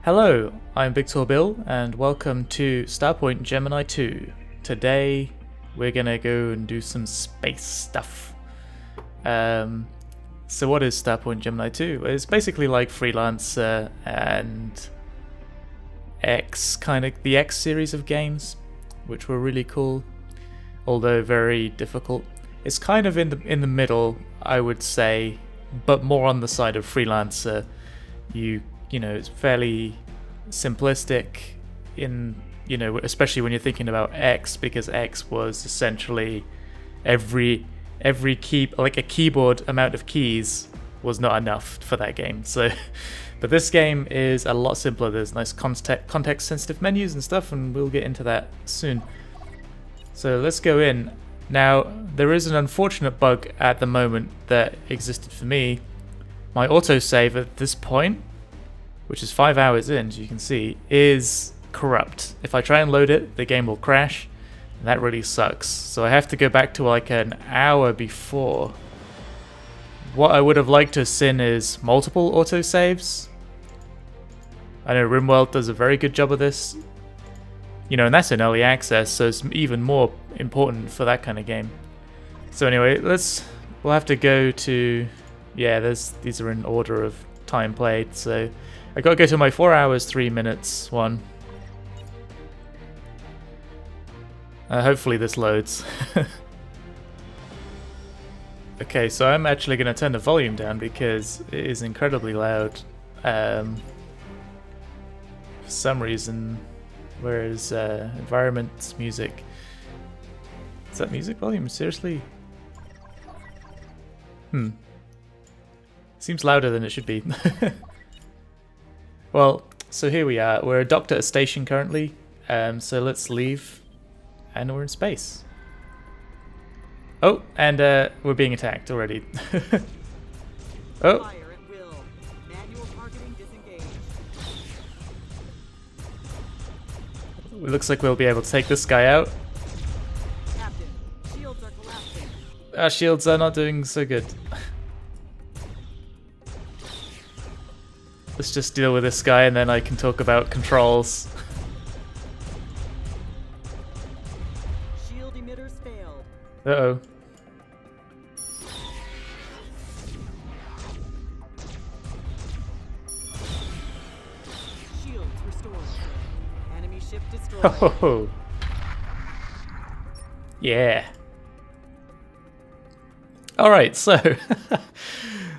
Hello, I'm Big Tall Bill, and welcome to Starpoint Gemini 2. Today, we're gonna go and do some space stuff. So what is Starpoint Gemini 2? It's basically like Freelancer and the X series of games, which were really cool, although very difficult. It's kind of in the middle, I would say, but more on the side of Freelancer. You know, it's fairly simplistic especially when you're thinking about X, because X was essentially every key, like a keyboard amount of keys was not enough for that game. So, but this game is a lot simpler. There's nice context sensitive menus and stuff, and we'll get into that soon. So let's go in. Now, there is an unfortunate bug at the moment that existed for me. My autosave at this point, which is 5 hours in, as you can see, is corrupt. If I try and load it, the game will crash, and that really sucks. So I have to go back to like an hour before. What I would have liked to have seen is multiple autosaves. I know RimWorld does a very good job of this. You know, and that's in early access, so it's even more important for that kind of game. So anyway, we'll have to go to, yeah, these are in order of time played, so I gotta go to my 4 hours 3 minutes one. Hopefully this loads. Okay, so I'm actually gonna turn the volume down because it is incredibly loud. For some reason, whereas environment music. Is that music volume? Seriously? Seems louder than it should be. Well, so here we are. We're docked at a station currently, so let's leave, and we're in space. Oh, and we're being attacked already. Oh. It looks like we'll be able to take this guy out. Captain, shields are collapsing. Our shields are not doing so good. Let's just deal with this guy and then I can talk about controls. Shield emitters failed. Uh-oh. Shields restored. Enemy ship destroyed. Oh, yeah. Alright, so that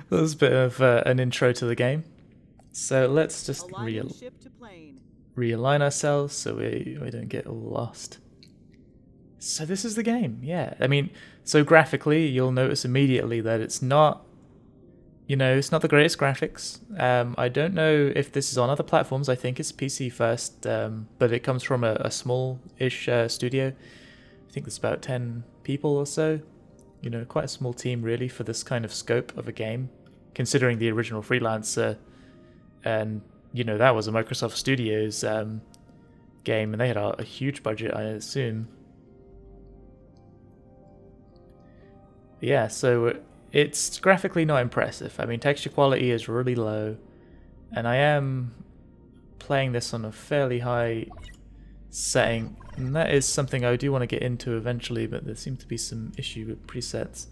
was a bit of an intro to the game. So let's just realign ourselves so we don't get all lost. So this is the game, yeah. I mean, so graphically, you'll notice immediately that it's not, it's not the greatest graphics. I don't know if this is on other platforms. I think it's PC first, but it comes from a small-ish studio. I think there's about 10 people or so. You know, quite a small team really for this kind of scope of a game, considering the original Freelancer. And, that was a Microsoft Studios game, and they had a huge budget, I assume. Yeah, so it's graphically not impressive. I mean, texture quality is really low, and I am playing this on a fairly high setting, and that is something I do want to get into eventually, but there seems to be some issue with presets.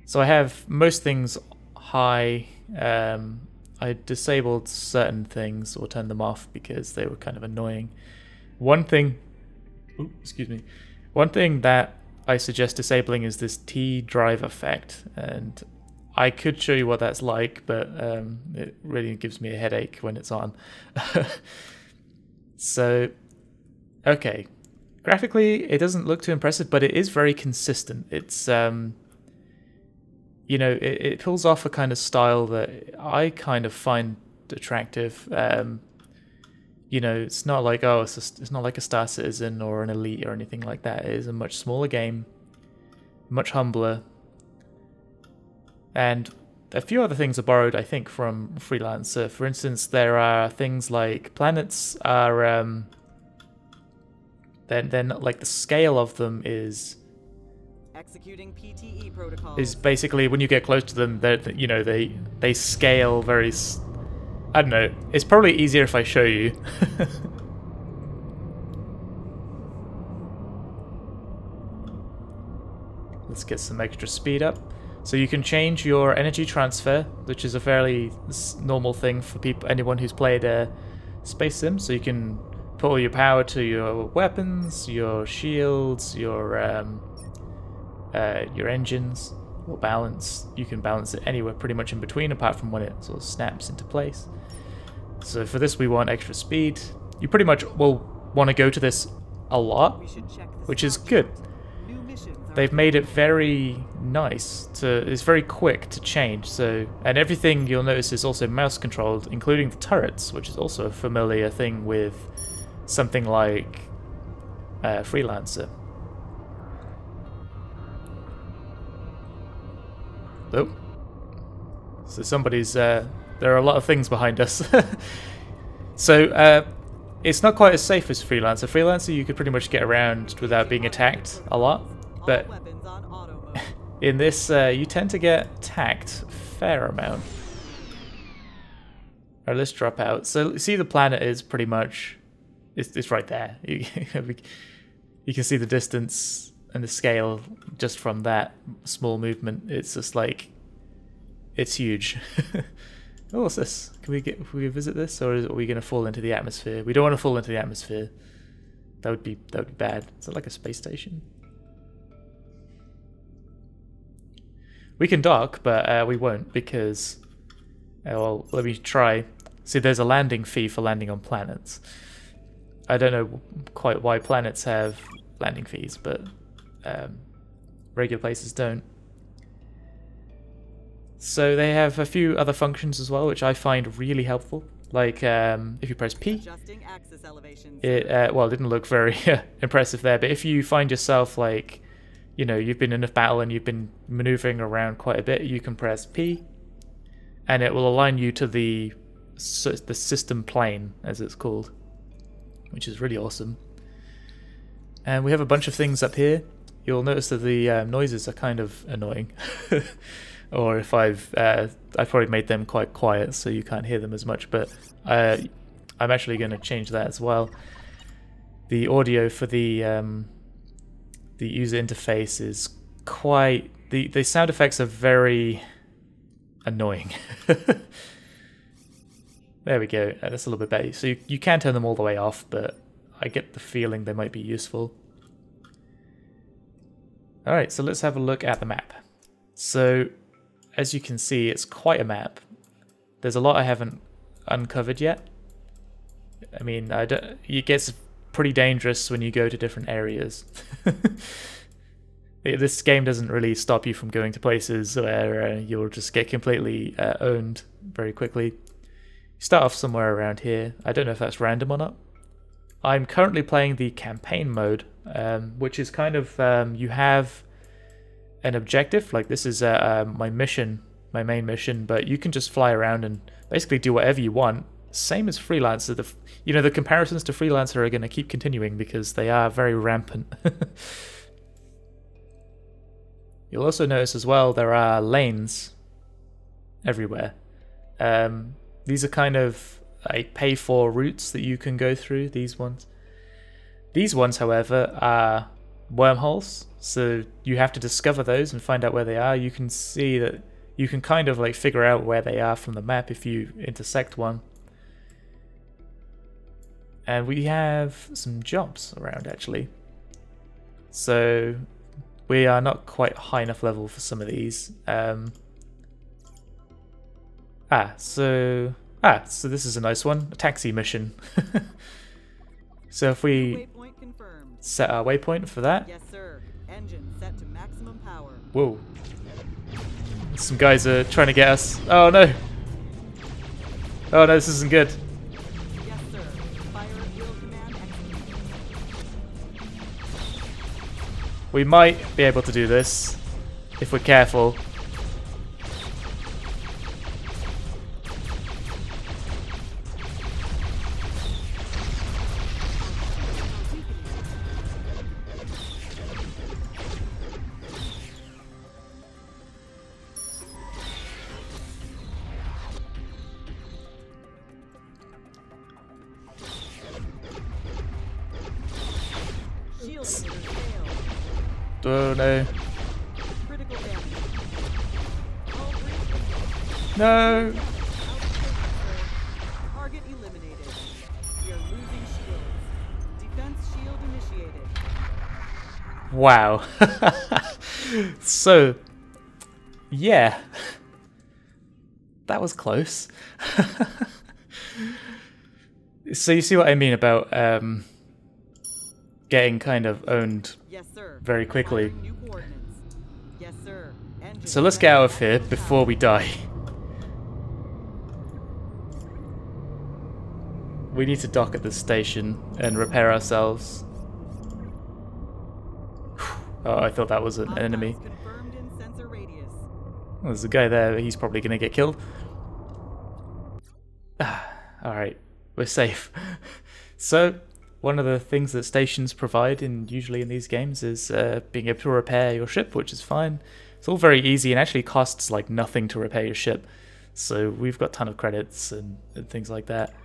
So I have most things high. I disabled certain things or turned them off because they were kind of annoying. One thing that I suggest disabling is this T drive effect, and I could show you what that's like, but it really gives me a headache when it's on. So, okay. Graphically, it doesn't look too impressive, but it is very consistent. It's it pulls off a kind of style that I kind of find attractive. It's not like, it's not like a Star Citizen or an Elite or anything like that. It is a much smaller game, much humbler. And a few other things are borrowed, I think, from Freelancer. For instance, there are things like planets are, then like the scale of them is Executing PTE protocols. is basically when you get close to them, they scale very I don't know. It's probably easier if I show you. Let's get some extra speed up. So you can change your energy transfer, which is a fairly normal thing for anyone who's played Space Sim. So you can put all your power to your weapons, your shields, your engines, or balance. You can balance it anywhere pretty much in between, apart from when it sort of snaps into place. So for this we want extra speed. You pretty much will want to go to this a lot, which is good. They've made it very nice it's very quick to change, and everything you'll notice is also mouse controlled, including the turrets, which is also a familiar thing with something like Freelancer. Oh. So somebody's there are a lot of things behind us. So it's not quite as safe as Freelancer. Freelancer you could pretty much get around without being attacked a lot. But in this, you tend to get attacked a fair amount. Alright, let's drop out. So, see, the planet is pretty much... It's right there. You can see the distance and the scale just from that small movement. It's just like... It's huge. Oh, what's this? Can we visit this? Or are we going to fall into the atmosphere? We don't want to fall into the atmosphere. That would be bad. Is it like a space station? We can dock, but we won't because... well, let me try. See, there's a landing fee for landing on planets. I don't know quite why planets have landing fees, but regular places don't. So they have a few other functions as well, which I find really helpful. Like if you press P, it well, it didn't look very impressive there, but if you find yourself like, you know, you've been in a battle and you've been maneuvering around quite a bit, you can press P, and it will align you to the system plane, as it's called, which is really awesome. And we have a bunch of things up here. You'll notice that the noises are kind of annoying, or if I've probably made them quite quiet so you can't hear them as much. But I'm actually going to change that as well. The audio for the user interface is quite... The sound effects are very annoying. There we go. That's a little bit better. So you can turn them all the way off, but I get the feeling they might be useful. Alright, so let's have a look at the map. So, as you can see, it's quite a map. There's a lot I haven't uncovered yet. I mean, it gets pretty dangerous when you go to different areas. This game doesn't really stop you from going to places where you'll just get completely owned very quickly. You start off somewhere around here. I don't know if that's random or not. I'm currently playing the campaign mode, which is kind of, you have an objective, like this is my mission, my main mission, but you can just fly around and basically do whatever you want. Same as Freelancer. The comparisons to Freelancer are going to keep continuing because they are very rampant. You'll also notice as well there are lanes everywhere. These are kind of like pay-for routes that you can go through, these ones. These ones, however, are wormholes, so you have to discover those and find out where they are. You can see that you can kind of like figure out where they are from the map if you intersect one. And we have some jobs around actually. So we are not quite high enough level for some of these. So this is a nice one, a taxi mission. So if we set our waypoint for that. Yes, sir. Engine set to maximum power. Whoa. Some guys are trying to get us. Oh no. Oh no, this isn't good. Yes, sir. Fire wheel command executed. We might be able to do this if we're careful. X. Oh no. Critical damage. All breach No. target eliminated. We are losing shields. Defense shield initiated. Wow. So, yeah. That was close. So you see what I mean about getting kind of owned Yes, sir. very quickly. Firing new coordinates. Yes, sir. Engine So let's get out of here ready. before we die. We need to dock at the station and repair ourselves. Oh, I thought that was an enemy. Hostiles confirmed in sensor radius. Well, there's a guy there, but he's probably going to get killed. Alright, we're safe. So, one of the things that stations provide usually in these games is being able to repair your ship, which is fine. It's all very easy and actually costs like nothing to repair your ship. So we've got a ton of credits and things like that.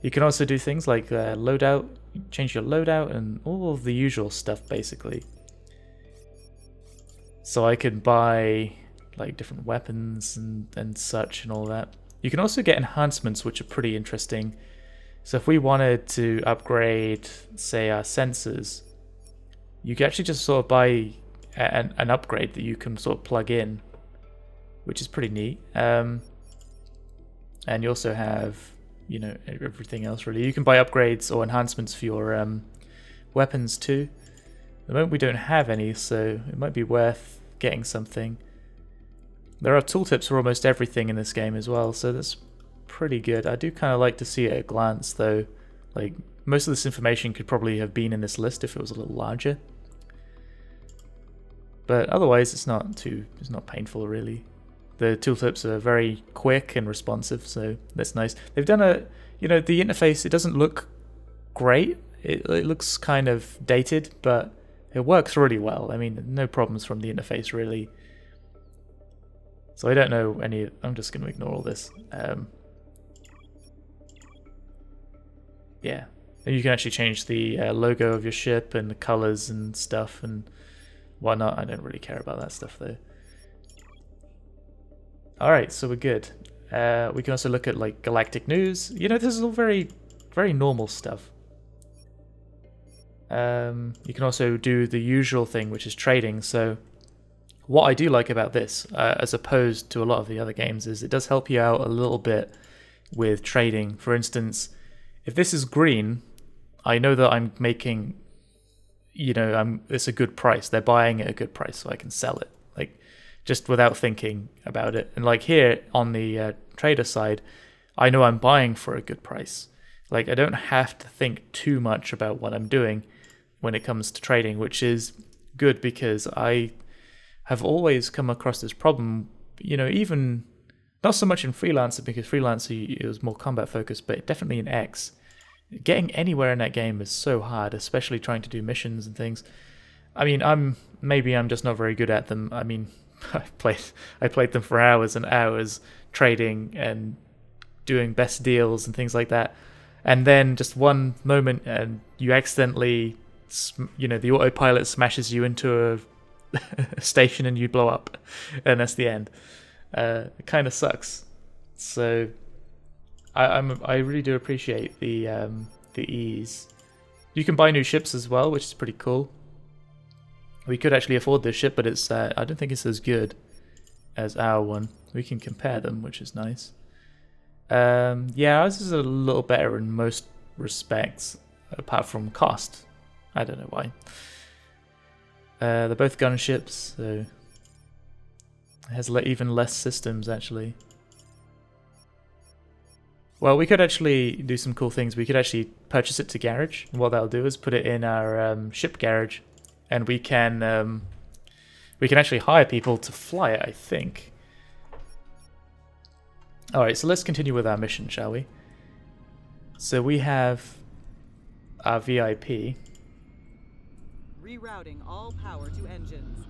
You can also do things like loadout, change your loadout and all of the usual stuff basically. So I can buy like different weapons and such and all that. You can also get enhancements which are pretty interesting. So if we wanted to upgrade, say, our sensors, you can actually just sort of buy an upgrade that you can sort of plug in, which is pretty neat. And you also have, you know, everything else really. You can buy upgrades or enhancements for your weapons too. At the moment we don't have any, so it might be worth getting something. There are tooltips for almost everything in this game as well, so that's pretty good. I do kind of like to see it at a glance though. Like, most of this information could probably have been in this list if it was a little larger. But otherwise it's not painful really. The tooltips are very quick and responsive, so that's nice. They've done you know, the interface, it doesn't look great. It looks kind of dated, but it works really well. I mean, no problems from the interface really. So I don't know any. I'm just going to ignore all this. Yeah, and you can actually change the logo of your ship and the colors and stuff and whatnot. I don't really care about that stuff though. All right, so we're good. We can also look at like galactic news. You know, this is all very, very normal stuff. You can also do the usual thing, which is trading. So what I do like about this, as opposed to a lot of the other games, is it does help you out a little bit with trading. For instance, if this is green, I know that I'm making, you know, it's a good price. They're buying at a good price, so I can sell it, like, just without thinking about it. And like here on the trader side, I know I'm buying for a good price. Like, I don't have to think too much about what I'm doing when it comes to trading, which is good because I have always come across this problem, you know, even not so much in Freelancer, because Freelancer it was more combat focused, but definitely in X. Getting anywhere in that game is so hard, especially trying to do missions and things. I mean, maybe I'm just not very good at them. I mean, I played them for hours and hours trading and doing best deals and things like that. And then just one moment and you accidentally, you know, the autopilot smashes you into a station and you blow up, and that's the end. It kind of sucks. So I really do appreciate the ease. You can buy new ships as well, which is pretty cool. We could actually afford this ship, but it's I don't think it's as good as our one. We can compare them, which is nice. Yeah, ours is a little better in most respects, apart from cost. I don't know why. They're both gunships, so it has even less systems actually. Well, we could actually do some cool things. We could actually purchase it to garage. And what that'll do is put it in our ship garage, and we can actually hire people to fly it, I think. All right, so let's continue with our mission, shall we? So we have our VIP. Rerouting all power to engines.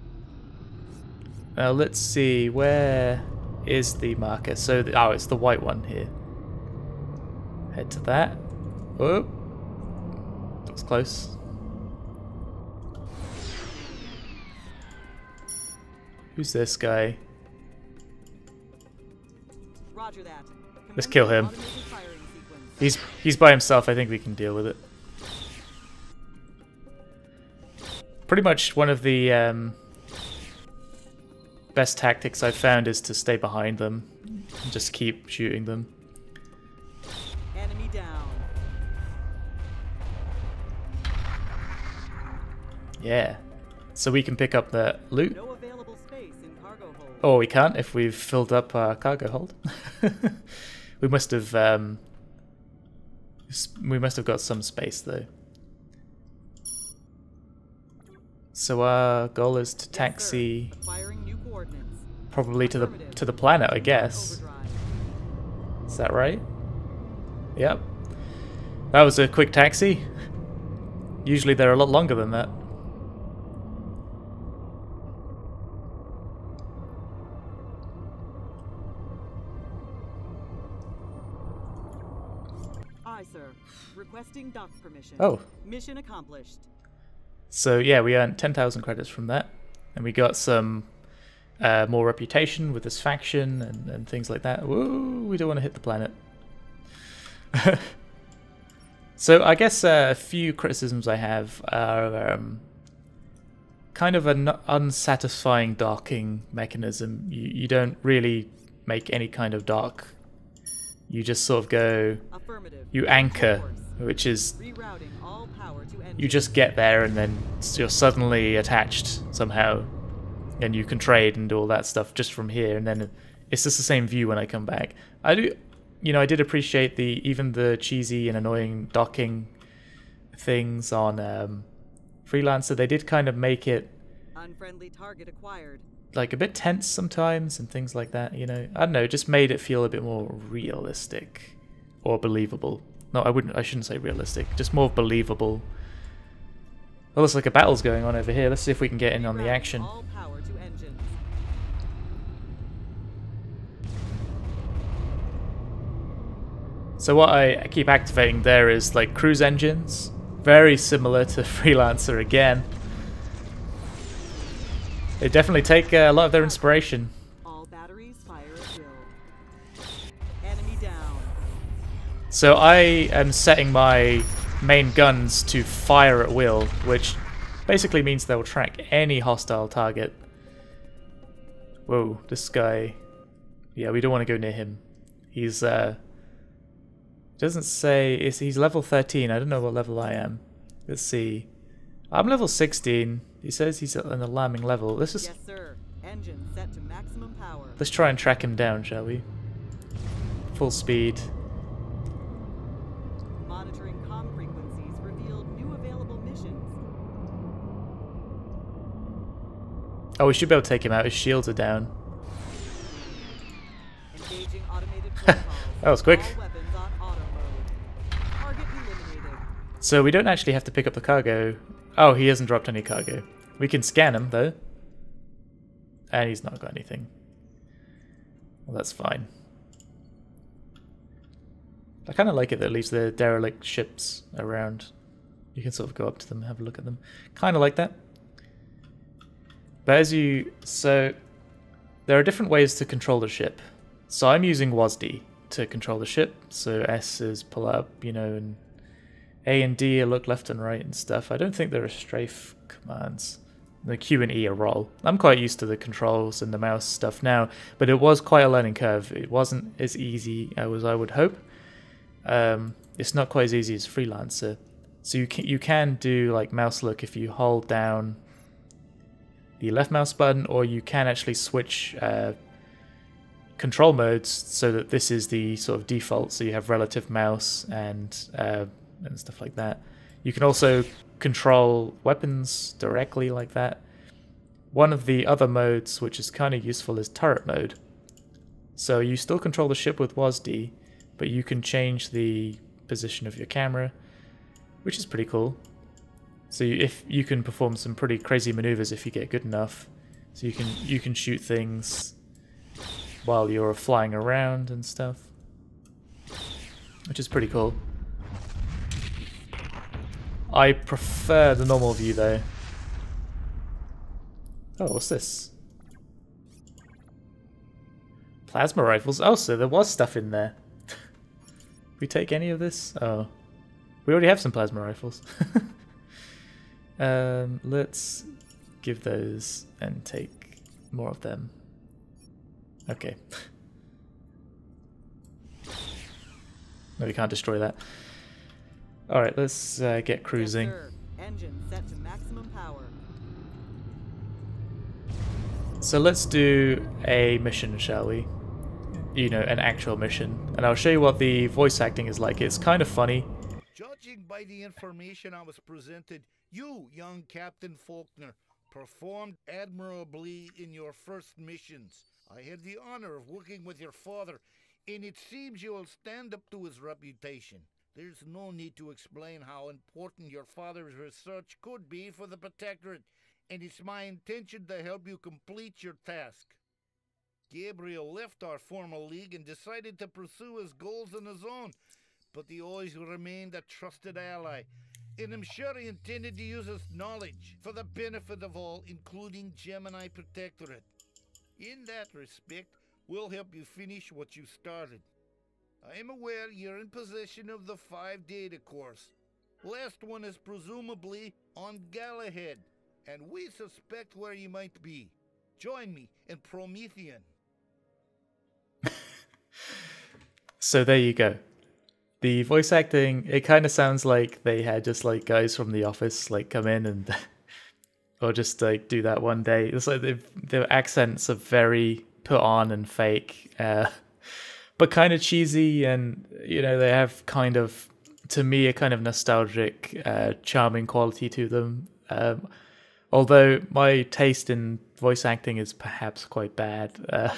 Now let's see, where is the marker? So, oh, it's the white one here. Head to that. Oh, that was close. Who's this guy? Roger that. Let's kill him. Automated firing sequence. He's by himself. I think we can deal with it. Pretty much one of the best tactics I've found is to stay behind them and just keep shooting them. Enemy down. Yeah. So we can pick up the loot. No available space in cargo hold. Oh, we can't if we've filled up our cargo hold. We must have got some space though. So our goal is to taxi Acquiring new coordinates. probably to the planet, I guess. Overdrive. Is that right? Yep. That was a quick taxi. Usually they're a lot longer than that. Aye, sir. Requesting dock permission. Oh. Mission accomplished. So yeah, we earned 10,000 credits from that. And we got some more reputation with this faction and things like that. Woo, we don't want to hit the planet. So I guess a few criticisms I have are kind of an unsatisfying docking mechanism. You don't really make any kind of dock. You just sort of go, you anchor, which is, Rerouting all power to engine. you just get there and then you're suddenly attached somehow. And you can trade and do all that stuff just from here, and then it's just the same view when I come back. I did appreciate even the cheesy and annoying docking things on Freelancer. They did kind of make it Unfriendly target acquired. like a bit tense sometimes and things like that. I don't know, it just made it feel a bit more realistic or believable. No, I shouldn't say realistic, just more believable. Well, looks like a battle's going on over here. Let's see if we can get in on the Rerouting action. all power to engines. So what I keep activating there is like cruise engines, very similar to Freelancer again. They definitely take a lot of their inspiration. All batteries fire at will. Enemy down. So I am setting my main guns to fire at will, which basically means they'll track any hostile target. Whoa, this guy. Yeah, we don't want to go near him. He's doesn't say, he's level 13. I don't know what level I am. Let's see. I'm level 16. He says he's at an alarming level. Let's just, Yes, sir. Engine set to maximum power. let's try and track him down, shall we? Full speed. Monitoring comm frequencies revealed new available missions. Oh, we should be able to take him out. His shields are down. Engaging automated protocols. That was quick. All weapons on auto mode. Target eliminated. So we don't actually have to pick up the cargo. Oh, he hasn't dropped any cargo. We can scan him, though. And he's not got anything. Well, that's fine. I kind of like it that at least the derelict ships around. You can sort of go up to them and have a look at them. Kind of like that. But so there are different ways to control the ship. So I'm using WASD to control the ship. So S is pull up, and A and D are look left and right and stuff. I don't think there are strafe commands. The Q and E are roll. I'm quite used to the controls and the mouse stuff now, but it was quite a learning curve. It wasn't as easy as I would hope. It's not quite as easy as Freelancer. So you can do like mouse look if you hold down the left mouse button, or you can actually switch control modes so that this is the sort of default. So you have relative mouse and stuff like that. You can also control weapons directly like that. One of the other modes, which is kind of useful, is turret mode. So you still control the ship with WASD, but you can change the position of your camera, which is pretty cool. So if you can perform some pretty crazy maneuvers if you get good enough. So you can shoot things while you're flying around and stuff, which is pretty cool. I prefer the normal view though. Oh, what's this? Plasma rifles. Oh, so there was stuff in there. We take any of this? Oh. We already have some plasma rifles. Let's give those and take more of them. Okay. No, we can't destroy that. Alright, let's get cruising. Yes, sir. Engine set to maximum power. So let's do a mission, shall we? You know, an actual mission. And I'll show you what the voice acting is like. It's kind of funny. Judging by the information I was presented, you, young Captain Faulkner, performed admirably in your first missions. I had the honor of working with your father, and it seems you will stand up to his reputation. There's no need to explain how important your father's research could be for the Protectorate, and it's my intention to help you complete your task. Gabriel left our former league and decided to pursue his goals on his own, but he always remained a trusted ally, and I'm sure he intended to use his knowledge for the benefit of all, including Gemini Protectorate. In that respect, we'll help you finish what you started. I am aware you're in possession of the 5 data cores. Last one is presumably on Galahad, and we suspect where you might be. Join me in Promethean. So there you go. The voice acting, it kind of sounds like they had just like guys from The Office like come in and or just like do that one day. It's like their accents are very put on and fake, but kind of cheesy, and you know, they have kind of, to me, a kind of nostalgic, charming quality to them. Although my taste in voice acting is perhaps quite bad.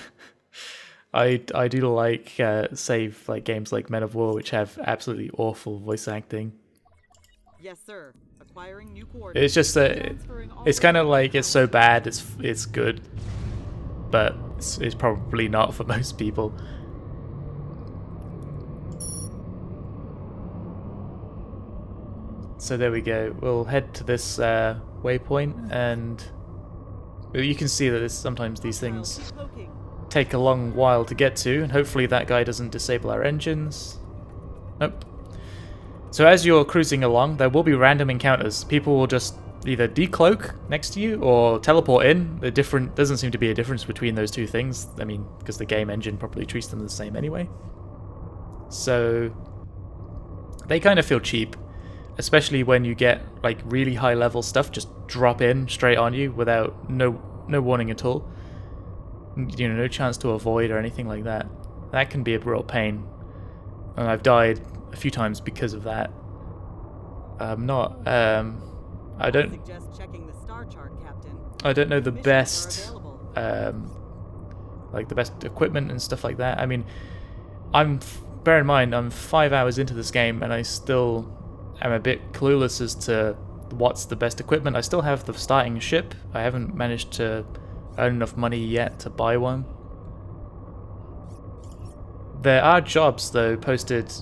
I do like save like games like Men of War, which have absolutely awful voice acting. Yes, sir. Acquiring new coordinates. It's just that it's kind of like it's so bad it's good, but it's probably not for most people. So there we go. We'll head to this waypoint, and you can see that sometimes these things take a long while to get to, and hopefully that guy doesn't disable our engines. Nope. So as you're cruising along, there will be random encounters. People will just either decloak next to you or teleport in. Doesn't seem to be a difference between those two things. I mean, because the game engine probably treats them the same anyway. So they kind of feel cheap, especially when you get like really high level stuff just drop in straight on you without no warning at all. You know, no chance to avoid or anything like that. That can be a real pain, and I've died a few times because of that. I don't suggest checking the star chart, Captain. I don't know the Missions best are like the best equipment and stuff like that. I mean, bear in mind I'm 5 hours into this game and I still am a bit clueless as to what's the best equipment. I still have the starting ship. I haven't managed to earn enough money yet to buy one. There are jobs though posted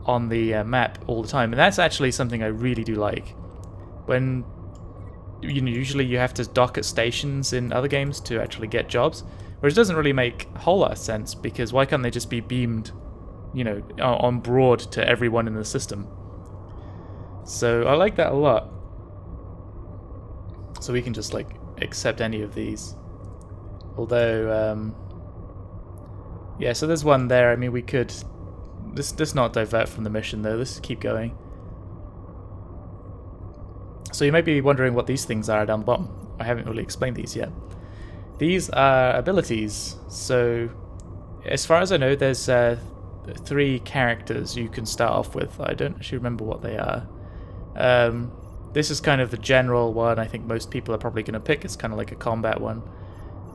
on the map all the time, and that's actually something I really do like. When usually you have to dock at stations in other games to actually get jobs, whereas it doesn't really make a whole lot of sense, because why can't they just be beamed, you know, on broad to everyone in the system? So I like that a lot. So we can just like accept any of these. Although, yeah, so there's one there. I mean, we could... Let's not divert from the mission, though. Let's keep going. So you might be wondering what these things are down the bottom. I haven't really explained these yet. These are abilities. So, as far as I know, there's 3 characters you can start off with. I don't actually remember what they are. This is kind of the general one I think most people are probably going to pick. It's kind of like a combat one.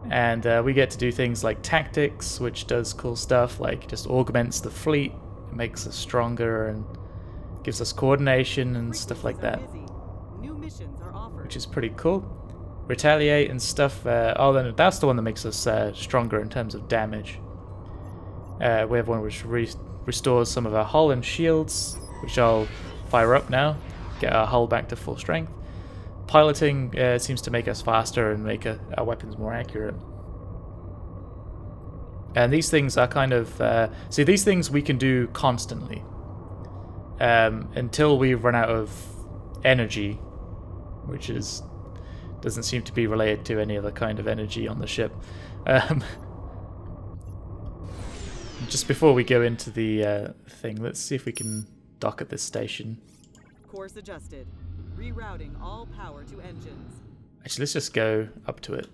And we get to do things like tactics, which does cool stuff, like just augments the fleet, makes us stronger, and gives us coordination and stuff like that, New missions are offered. which is pretty cool. Retaliate and stuff. Oh, then that's the one that makes us stronger in terms of damage. We have one which restores some of our hull and shields, which I'll fire up now, get our hull back to full strength. Piloting seems to make us faster and make our weapons more accurate. And these things are kind of... see, these things we can do constantly. Until we run out of energy, which doesn't seem to be related to any other kind of energy on the ship. Just before we go into the thing, let's see if we can dock at this station. Course adjusted. Rerouting all power to engines. Actually, let's just go up to it.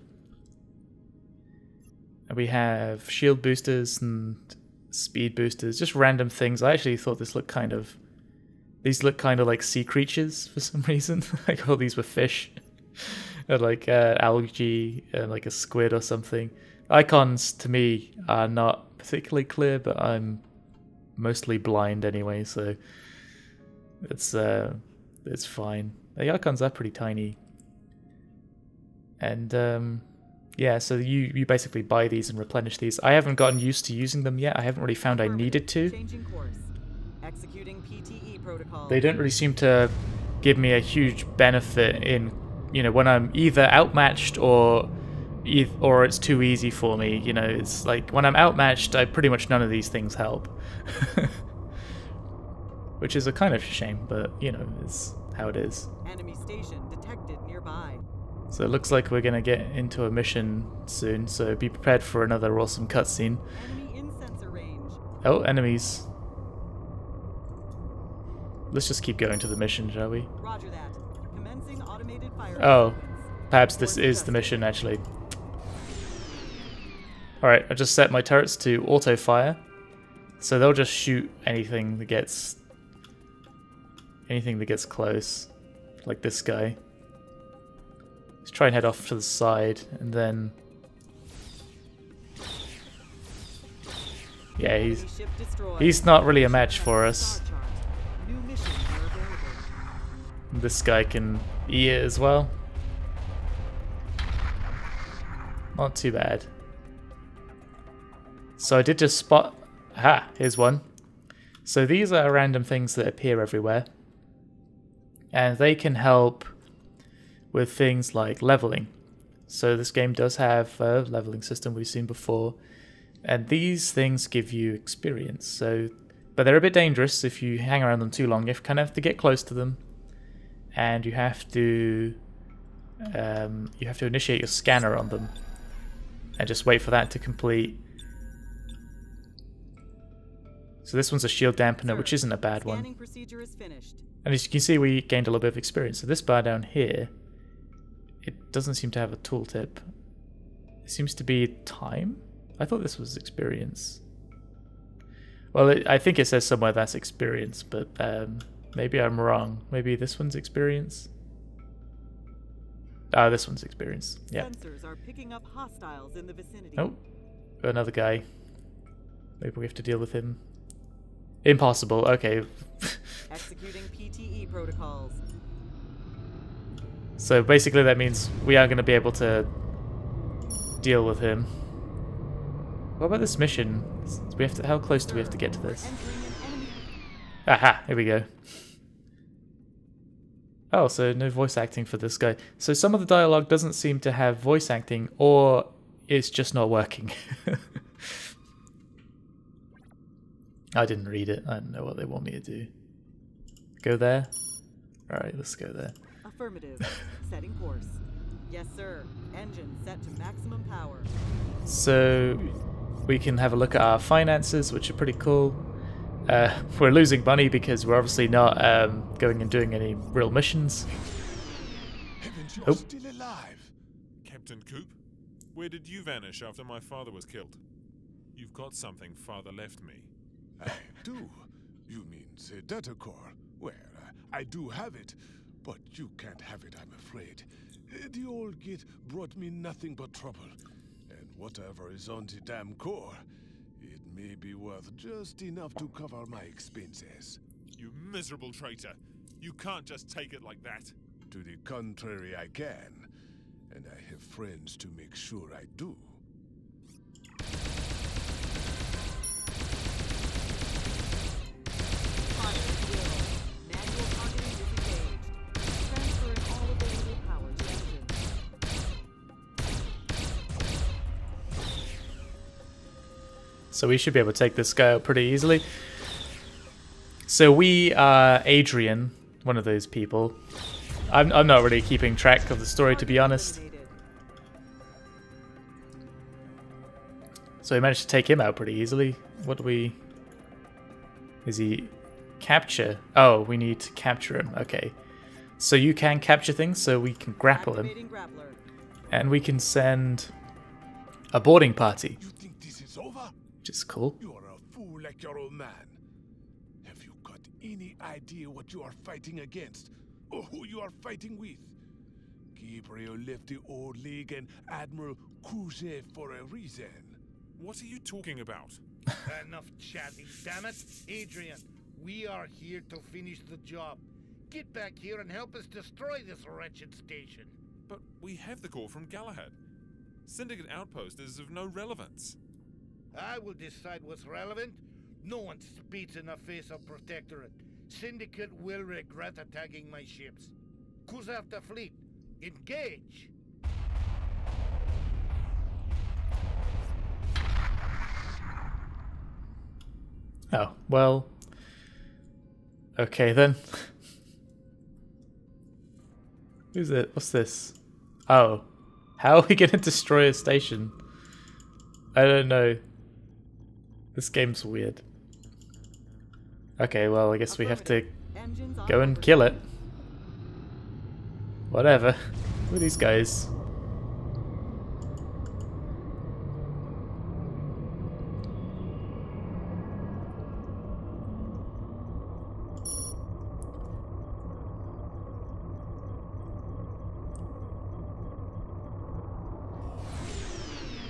And we have shield boosters and speed boosters, just random things. I actually thought these look kind of like sea creatures for some reason. I thought these were fish, or like algae, like a squid or something. Icons to me are not particularly clear, but I'm mostly blind anyway, so it's fine. The icons are pretty tiny, and yeah, so you basically buy these and replenish these. I haven't gotten used to using them yet. I haven't really found I needed to. Changing course. Executing PTE protocol. They don't really seem to give me a huge benefit in, when I'm either outmatched or it's too easy for me. It's like when I'm outmatched, pretty much none of these things help. Which is a kind of shame, but it's how it is. Enemy station detected nearby. So it looks like we're gonna get into a mission soon, so be prepared for another awesome cutscene. Enemy in sensor range. Oh, enemies. Let's just keep going to the mission, shall we? Roger that. Commencing automated fire. Oh, perhaps this is the mission actually. Alright, I just set my turrets to auto fire, so they'll just shoot anything that gets close, like this guy. Let's try and head off to the side, and then... yeah, he's not really a match for us. This guy can eat it as well. Not too bad. So I did just spot... aha, here's one. So these are random things that appear everywhere. And they can help with things like leveling. So this game does have a leveling system we've seen before, and these things give you experience. So, but they're a bit dangerous if you hang around them too long. You kind of have to get close to them, and you have to initiate your scanner on them, and just wait for that to complete. So this one's a shield dampener, which isn't a bad one. Scanning procedure is finished. And as you can see, we gained a little bit of experience. So this bar down here, it doesn't seem to have a tooltip. It seems to be time? I thought this was experience. Well, I think it says somewhere that's experience, but maybe I'm wrong. Maybe this one's experience? Ah, this one's experience. Yeah. Sensors are picking up hostiles in the vicinity. Oh, another guy. Maybe we have to deal with him. Impossible. Okay. Executing PTE protocols. So basically that means we are going to be able to deal with him. What about this mission? Do we have to, how close do we have to get to this? Aha, here we go. Oh, so no voice acting for this guy. So some of the dialogue doesn't seem to have voice acting, or it's just not working. I didn't read it. I don't know what they want me to do. Go there? Alright, let's go there. Affirmative. Setting course. Yes, sir. Engine set to maximum power. So we can have a look at our finances, which are pretty cool. We're losing money because we're obviously not going and doing any real missions. Heavens, you're still alive. Captain Coop, where did you vanish after my father was killed? You've got something father left me. I do. You mean the data core? Well, I do have it, but you can't have it, I'm afraid. The old git brought me nothing but trouble, and whatever is on the damn core, it may be worth just enough to cover my expenses. You miserable traitor! You can't just take it like that. To the contrary, I can, and I have friends to make sure I do. So we should be able to take this guy out pretty easily. So we are Adrian, one of those people. I'm not really keeping track of the story, to be honest. So we managed to take him out pretty easily. What do we... Is he... Capture? Oh, we need to capture him. Okay. So you can capture things, so we can grapple him. And we can send a boarding party. You think this is over? Which is cool. You are a fool like your old man. Have you got any idea what you are fighting against? Or who you are fighting with? Gabriel left the old league and Admiral Khrushchev for a reason. What are you talking about? Enough chatting, damn it. Adrian, we are here to finish the job. Get back here and help us destroy this wretched station. But we have the call from Galahad. Syndicate Outpost is of no relevance. I will decide what's relevant. No one spits in the face of Protectorate. Syndicate will regret attacking my ships. Who's after fleet? Engage! Oh, well... Okay then. Who's it? What's this? Oh. How are we gonna destroy a station? I don't know. This game's weird. Okay, well, I guess we have to go and kill it. Whatever. Who are these guys?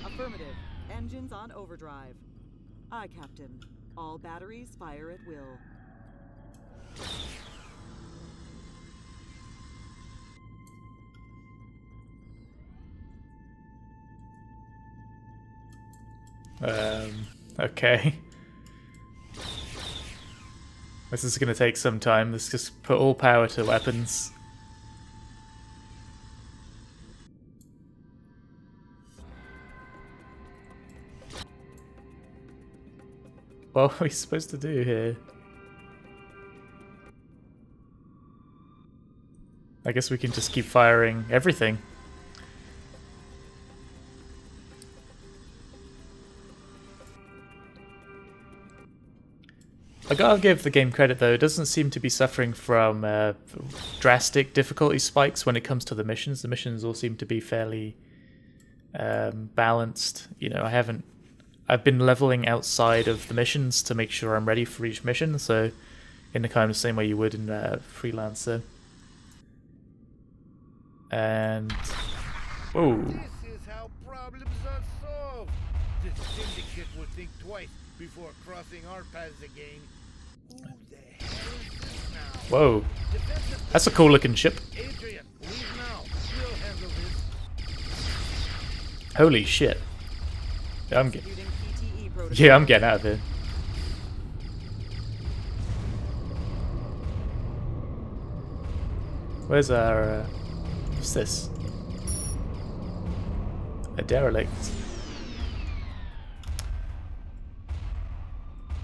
Affirmative. Engines on overdrive. Aye, Captain. All batteries fire at will. Okay. This is gonna take some time. Let's just put all power to weapons. What are we supposed to do here? I guess we can just keep firing everything. I gotta give the game credit though, it doesn't seem to be suffering from drastic difficulty spikes when it comes to the missions. The missions all seem to be fairly balanced. You know, I've been leveling outside of the missions to make sure I'm ready for each mission, so in the kind of same way you would in Freelancer. And... whoa. This is how problems are solved. The Syndicate will think twice before crossing our paths again. Who the hell is this now? Whoa. That's a cool looking ship. Adrian, leave now. We'll handle this. Holy shit. I'm Executing PTE protocol. Yeah, I'm getting out of here. Where's our... what's this? A derelict.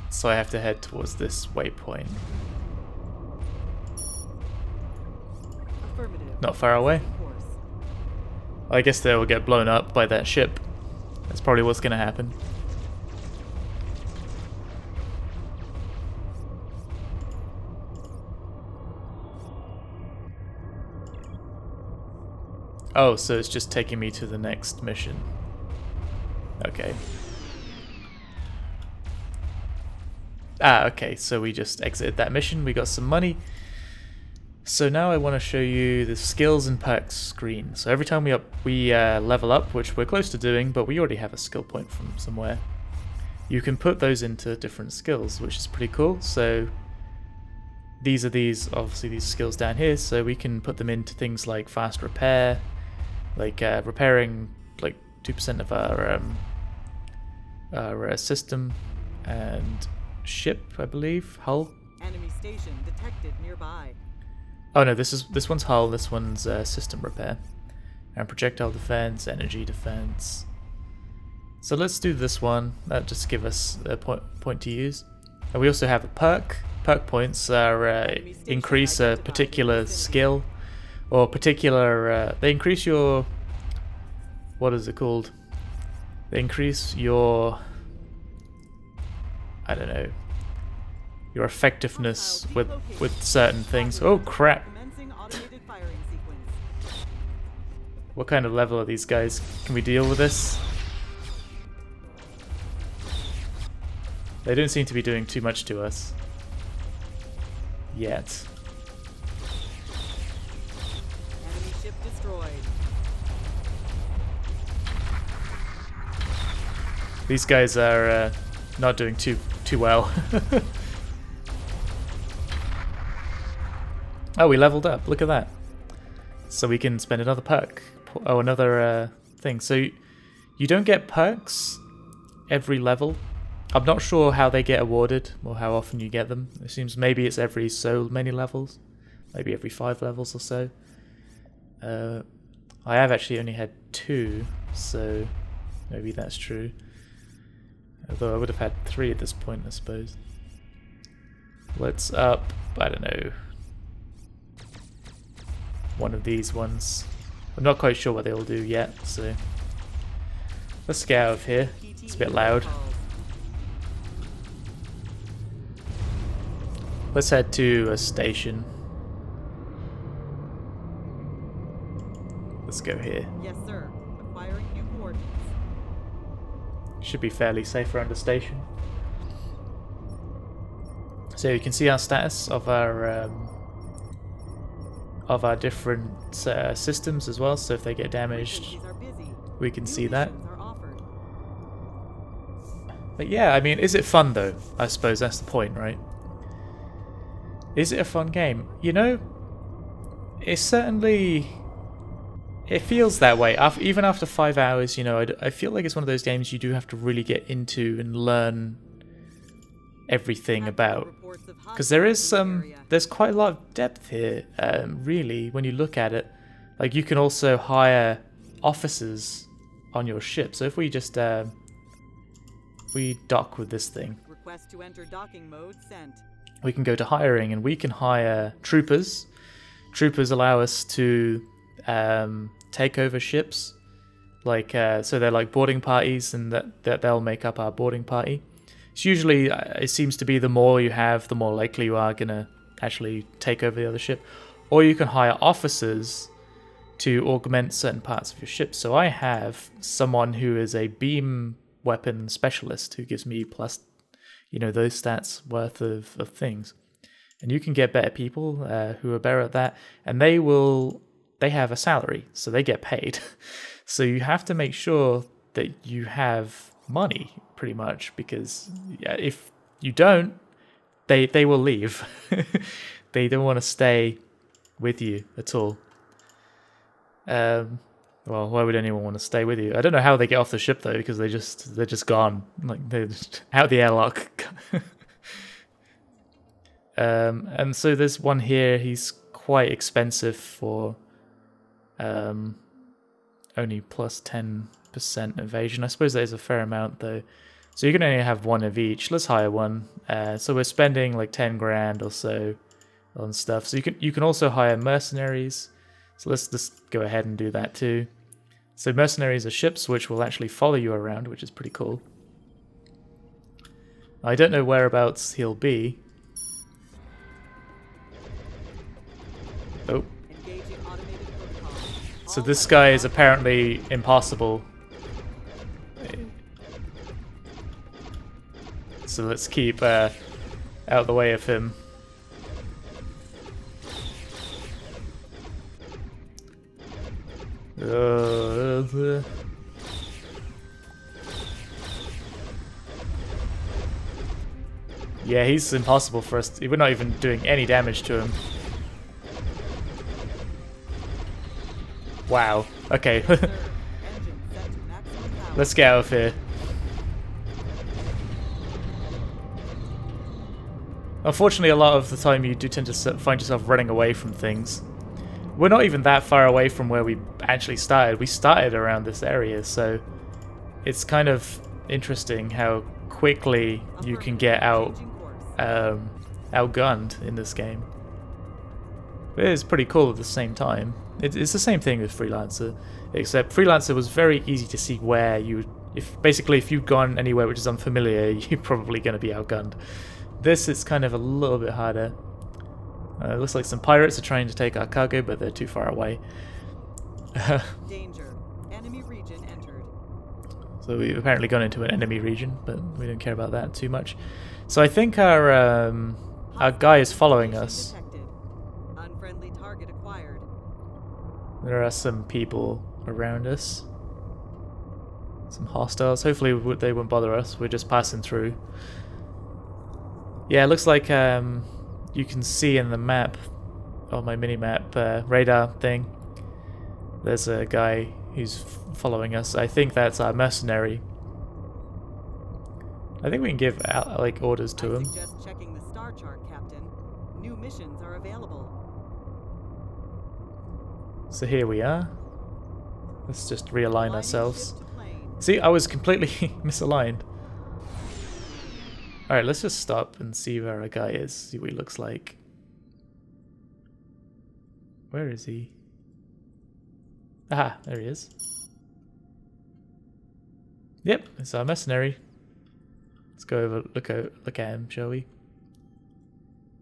So I have to head towards this waypoint. Affirmative. Not far away. Course. I guess they will get blown up by that ship. That's probably what's gonna happen. Oh, so it's just taking me to the next mission. Okay. Ah, okay, so we just exited that mission, we got some money. So now I want to show you the skills and perks screen. So every time we level up, which we're close to doing, but we already have a skill point from somewhere, you can put those into different skills, which is pretty cool. So these are obviously these skills down here, so we can put them into things like fast repair, like repairing like 2% of our system, and ship, I believe, hull. Enemy station detected nearby. Oh no, this one's hull, this one's system repair. And projectile defense, energy defense. So let's do this one. That just give us a point to use. And we also have a perk. Perk points are increase a particular skill or particular. They increase your. What is it called? They increase your. I don't know. Your effectiveness with certain things. Oh crap! What kind of level are these guys? Can we deal with this? They don't seem to be doing too much to us. Yet. Enemy ship destroyed. These guys are not doing too well. Oh, we leveled up. Look at that. So we can spend another perk. Oh, another thing. So you don't get perks every level. I'm not sure how they get awarded or how often you get them. It seems maybe it's every so many levels. Maybe every 5 levels or so. I have actually only had 2, so maybe that's true. Although I would have had 3 at this point, I suppose. Let's up, I don't know, one of these ones. I'm not quite sure what they all do yet, so let's get out of here. It's a bit loud. Let's head to a station. Let's go here. Yes, sir. Acquiring new coordinates. Should be fairly safe around the station. So you can see our status of our different systems as well. So if they get damaged, we can see that. But yeah, I mean, is it fun though? I suppose that's the point, right? Is it a fun game? You know, it feels that way. Even after 5 hours, you know, I feel like it's one of those games you do have to really get into and learn everything about. Because there's quite a lot of depth here, really, when you look at it. Like, you can also hire officers on your ship. So if we just, we dock with this thing. Request to enter docking mode sent. We can go to hiring, and we can hire troopers. Troopers allow us to take over ships, like so they're like boarding parties, and that they'll make up our boarding party. It's usually, it seems to be the more you have, the more likely you are gonna actually take over the other ship. Or you can hire officers to augment certain parts of your ship. So I have someone who is a beam weapon specialist who gives me plus, you know, those stats worth of things. And you can get better people who are better at that, and they have a salary, so they get paid. So you have to make sure that you have money, pretty much, because if you don't, they will leave. They don't want to stay with you at all. Well, why would anyone want to stay with you? I don't know how they get off the ship though, because they're just gone. Like, they're just out the airlock. And so there's one here. He's quite expensive for only plus 10% evasion. I suppose that is a fair amount though. So you can only have one of each. Let's hire one. So we're spending like 10 grand or so on stuff. So you can also hire mercenaries. So let's just go ahead and do that too. So mercenaries are ships which will actually follow you around, which is pretty cool. I don't know whereabouts he'll be. Oh. So this guy is apparently impossible. So let's keep out of the way of him. Yeah, he's impossible for us. We're not even doing any damage to him. Wow. Okay. Let's get out of here. Unfortunately, a lot of the time you do tend to find yourself running away from things. We're not even that far away from where we actually started. We started around this area, so it's kind of interesting how quickly you can get outgunned in this game. But it is pretty cool at the same time. It's the same thing with Freelancer, except Freelancer was very easy to see where you, if you've gone anywhere which is unfamiliar, you're probably going to be outgunned. This is kind of a little bit harder. It looks like some pirates are trying to take our cargo, but they're too far away. Danger. Enemy region entered. So we've apparently gone into an enemy region, but we don't care about that too much. So I think our guy is following us. Detected. Unfriendly target acquired. There are some people around us. Some hostiles. Hopefully they won't bother us. We're just passing through. Yeah, it looks like you can see in the map, on my mini-map, radar thing, there's a guy who's following us. I think that's our mercenary. I think we can give out, like, orders to him. I suggest checking the star chart, Captain. New missions are available. So here we are. Let's just realign Aligning ourselves. ship to plane. See, I was completely misaligned. Alright, let's just stop and see where our guy is, see what he looks like. Where is he? Aha, there he is. Yep, it's our mercenary. Let's go over, look at him, shall we?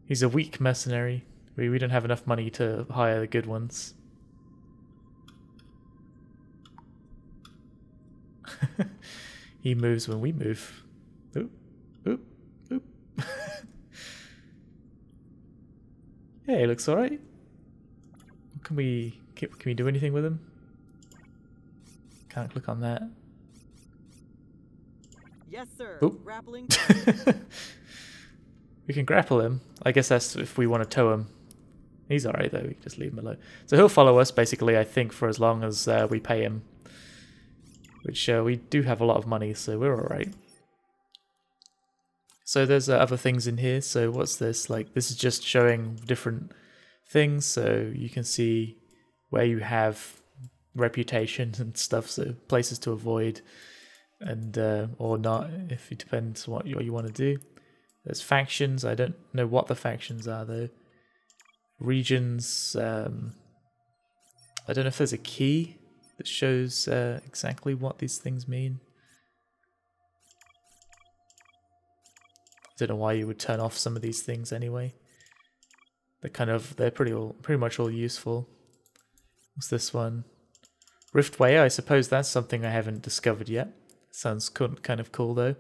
He's a weak mercenary. We don't have enough money to hire the good ones. He moves when we move. Oop, oop, oop. Yeah, he looks alright. Can we do anything with him? Can't click on that. Yes, sir. Oop. Grappling target. We can grapple him. I guess that's if we want to tow him. He's alright though, we can just leave him alone. So he'll follow us basically, I think, for as long as we pay him. Which we do have a lot of money, so we're alright. So there's other things in here. So what's this? Like, this is just showing different things, so you can see where you have reputation and stuff, so places to avoid and or not, if it depends what you want to do. There's factions. I don't know what the factions are though. Regions. I don't know if there's a key that shows exactly what these things mean. I don't know why you would turn off some of these things anyway. They're pretty much all useful. What's this one? Riftway. I suppose that's something I haven't discovered yet. Sounds kind of cool though.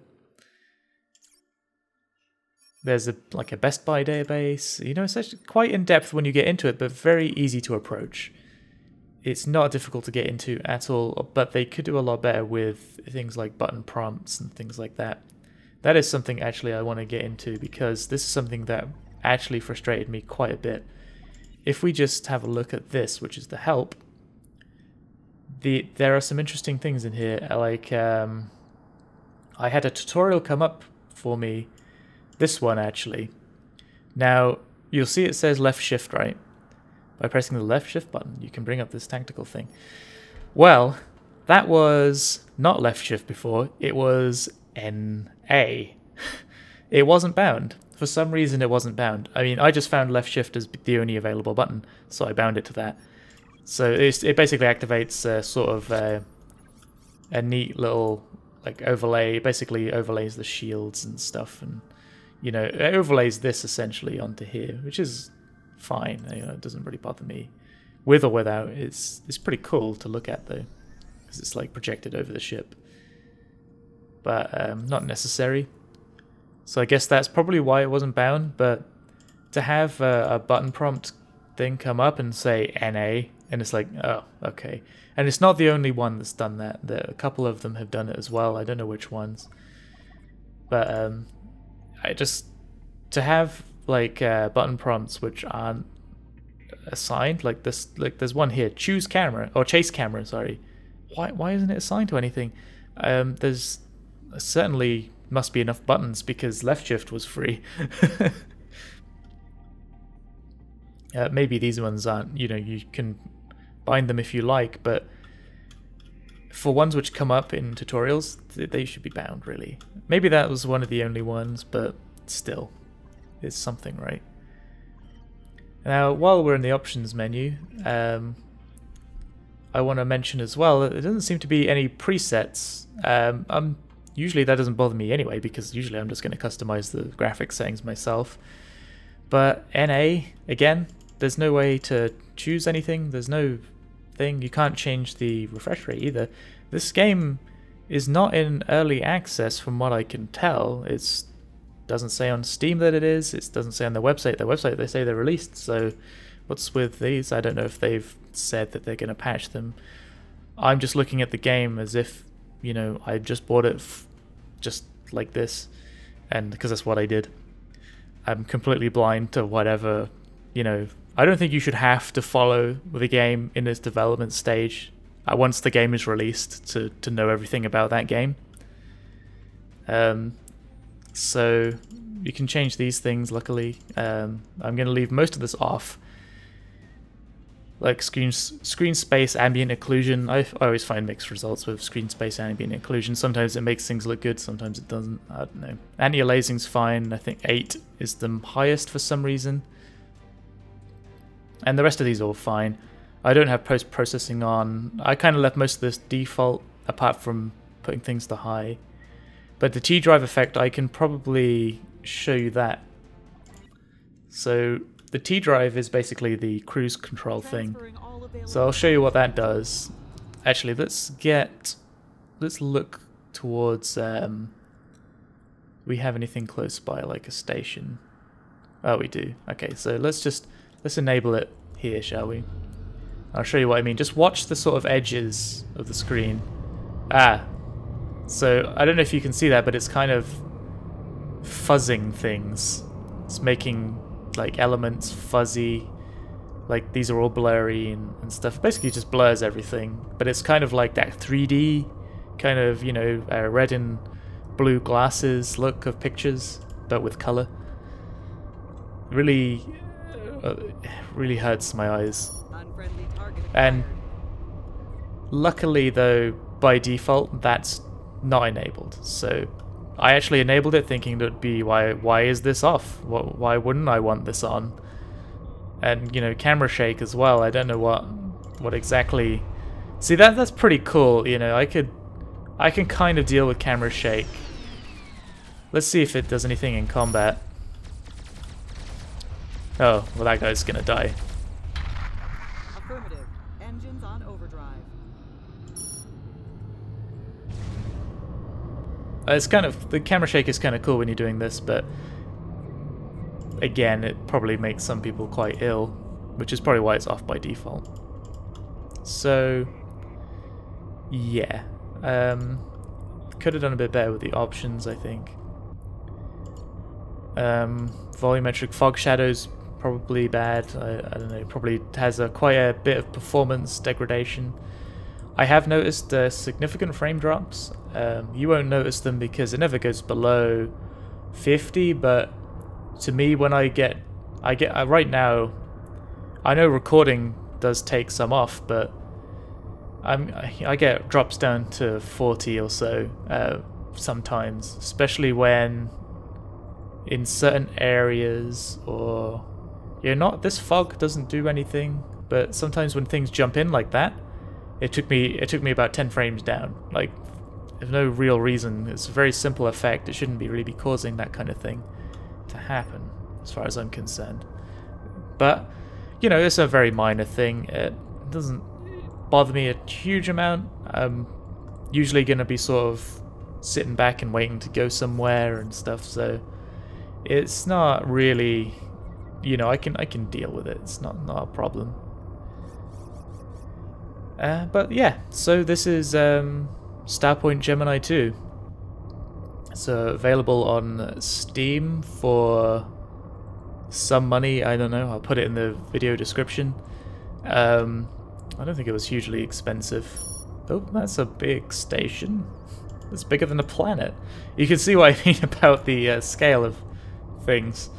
There's like a Best Buy database. You know, it's actually quite in depth when you get into it, but very easy to approach. It's not difficult to get into at all, but they could do a lot better with things like button prompts and things like that. That is something actually I want to get into, because this is something that actually frustrated me quite a bit. If we just have a look at this, which is the help, there are some interesting things in here. Like, I had a tutorial come up for me. This one, actually. Now, you'll see it says left shift, right? By pressing the left shift button, you can bring up this tactical thing. Well, that was not left shift before. It was NA. It wasn't bound. For some reason, it wasn't bound. I mean, I just found left shift as the only available button, so I bound it to that. So it basically activates sort of a neat little like overlay. It basically overlays the shields and stuff, and you know, it overlays this essentially onto here, which is fine. You know, it doesn't really bother me. With or without, it's pretty cool to look at though, because it's like projected over the ship. But not necessary. So I guess that's probably why it wasn't bound. But to have a button prompt thing come up and say NA, and it's like, oh, okay. And it's not the only one that's done that. A couple of them have done it as well. I don't know which ones. But to have like button prompts which aren't assigned, like this, like there's one here, choose camera or chase camera. Sorry, why isn't it assigned to anything? There's certainly must be enough buttons because left shift was free. Maybe these ones aren't. You know, you can bind them if you like, but for ones which come up in tutorials, they should be bound, really. Maybe that was one of the only ones, but still, it's something, right? Now, while we're in the options menu, I want to mention as well that there doesn't seem to be any presets. Usually that doesn't bother me anyway, because usually I'm just going to customize the graphics settings myself. But NA, again, there's no way to choose anything. There's no thing. You can't change the refresh rate either. This game is not in early access from what I can tell. It doesn't say on Steam that it is. It doesn't say on their website. Their website, they say they're released. So what's with these? I don't know if they've said that they're going to patch them. I'm just looking at the game as if, you know, I just bought it just like this, and because that's what I did. I'm completely blind to whatever, you know. I don't think you should have to follow the game in its development stage once the game is released to know everything about that game. So you can change these things, luckily. I'm going to leave most of this off. Like screen space, ambient occlusion. I always find mixed results with screen space, ambient occlusion. Sometimes it makes things look good, sometimes it doesn't. I don't know. Anti-aliasing's fine. I think 8 is the highest for some reason. And the rest of these are all fine. I don't have post-processing on. I kind of left most of this default, apart from putting things to high. But the T-drive effect, I can probably show you that. So the T-drive is basically the cruise control thing. So I'll show you what that does. Actually, let's look towards, we have anything close by, like a station? Oh, we do. Okay, so let's enable it here, shall we? I'll show you what I mean. Just watch the sort of edges of the screen. So I don't know if you can see that, but it's kind of fuzzing things. It's making like elements fuzzy, like these are all blurry and stuff. Basically just blurs everything, but it's kind of like that 3D kind of, you know, red and blue glasses look of pictures, but with color. Really hurts my eyes. And luckily though, by default that's not enabled, so I actually enabled it thinking that would be why is this off? Why wouldn't I want this on? And you know, camera shake as well. I don't know what exactly. See, that's pretty cool. You know, I can kind of deal with camera shake. Let's see if it does anything in combat. Oh, well, that guy's gonna die. Affirmative. Engines on overdrive. It's kind of, the camera shake is kind of cool when you're doing this, but again, it probably makes some people quite ill, which is probably why it's off by default. So yeah, could have done a bit better with the options, I think. Volumetric fog shadows probably bad. I don't know, probably has quite a bit of performance degradation. I have noticed significant frame drops. You won't notice them because it never goes below 50, but to me, when I get right now, I know recording does take some off, but I get drops down to 40 or so sometimes, especially when in certain areas, or this fog doesn't do anything, but sometimes when things jump in like that, it took me about 10 frames down. Like, there's no real reason. It's a very simple effect. It shouldn't really be causing that kind of thing to happen, as far as I'm concerned. But you know, it's a very minor thing. It doesn't bother me a huge amount. I'm usually going to be sort of sitting back and waiting to go somewhere and stuff, so it's not really, you know, I can deal with it. It's not a problem. But yeah, so this is Starpoint Gemini 2. So available on Steam for some money. I don't know, I'll put it in the video description. I don't think it was hugely expensive. Oh, that's a big station. It's bigger than a planet. You can see what I mean about the scale of things.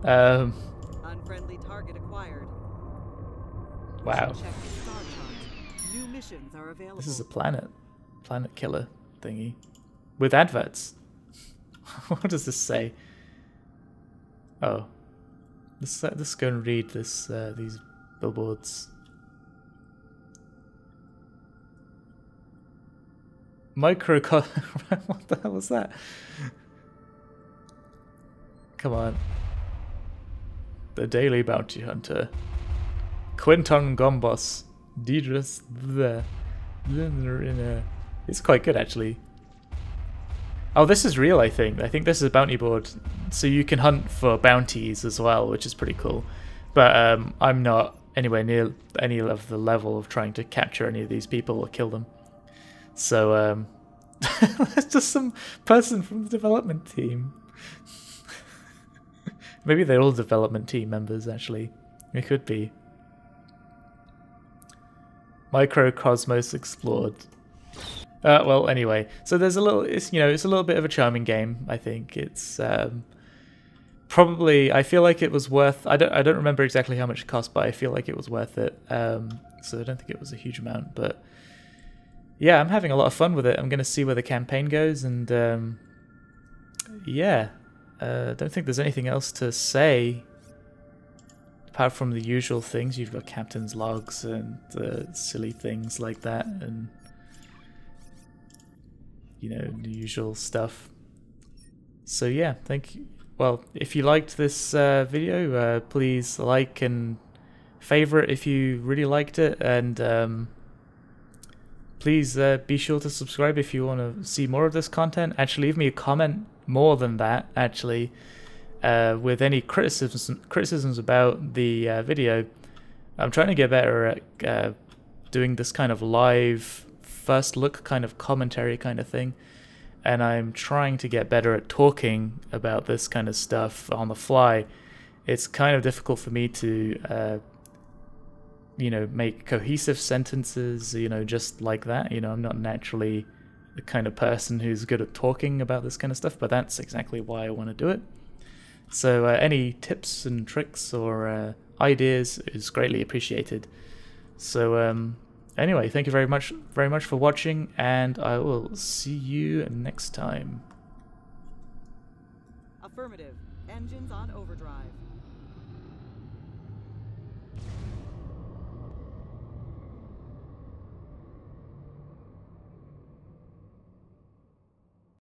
Unfriendly target acquired. Wow. Check the star chart. New missions are available. This is a planet killer thingy with adverts. What does this say? Oh, let's go and read this these billboards. What the hell was that? Come on. The Daily Bounty Hunter. Quinton Gombos. Deidre's the. It's quite good actually. Oh, this is real, I think. I think this is a bounty board. So you can hunt for bounties as well, which is pretty cool. But I'm not anywhere near any of the level of trying to capture any of these people or kill them. So, that's just some person from the development team. Maybe they're all development team members, actually. It could be. Microcosmos explored. Well, anyway, so there's a little, it's a little bit of a charming game. I think it's probably. I feel like it was worth. I don't remember exactly how much it cost, but I feel like it was worth it. So I don't think it was a huge amount, but yeah, I'm having a lot of fun with it. I'm gonna see where the campaign goes, and yeah, don't think there's anything else to say apart from the usual things. You've got captain's logs and silly things like that, and the usual stuff. So yeah, thank you. Well, if you liked this video, please like and favorite if you really liked it, and please be sure to subscribe if you want to see more of this content. Actually, leave me a comment more than that, actually, with any criticisms about the video. I'm trying to get better at doing this kind of live first look kind of commentary kind of thing, and I'm trying to get better at talking about this kind of stuff on the fly. It's kind of difficult for me to make cohesive sentences, just like that. I'm not naturally the kind of person who's good at talking about this kind of stuff, but that's exactly why I want to do it. So any tips and tricks or ideas is greatly appreciated. So anyway, thank you very much for watching, and I will see you next time. Affirmative. Engines on overdrive.